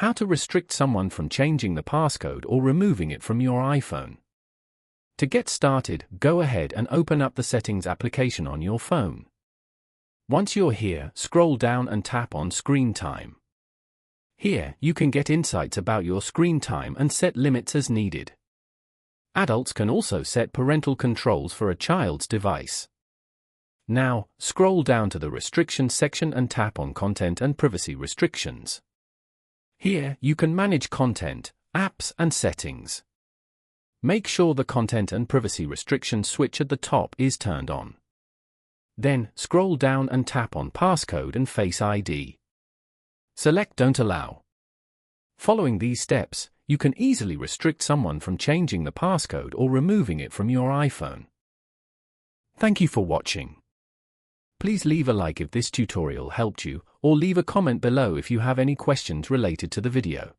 How to restrict someone from changing the passcode or removing it from your iPhone. To get started, go ahead and open up the Settings application on your phone. Once you're here, scroll down and tap on Screen Time. Here, you can get insights about your screen time and set limits as needed. Adults can also set parental controls for a child's device. Now, scroll down to the Restrictions section and tap on Content and Privacy Restrictions. Here, you can manage content, apps, and settings. Make sure the Content and Privacy Restriction switch at the top is turned on. Then, scroll down and tap on Passcode and Face ID. Select Don't Allow. Following these steps, you can easily restrict someone from changing the passcode or removing it from your iPhone. Thank you for watching. Please leave a like if this tutorial helped you, or leave a comment below if you have any questions related to the video.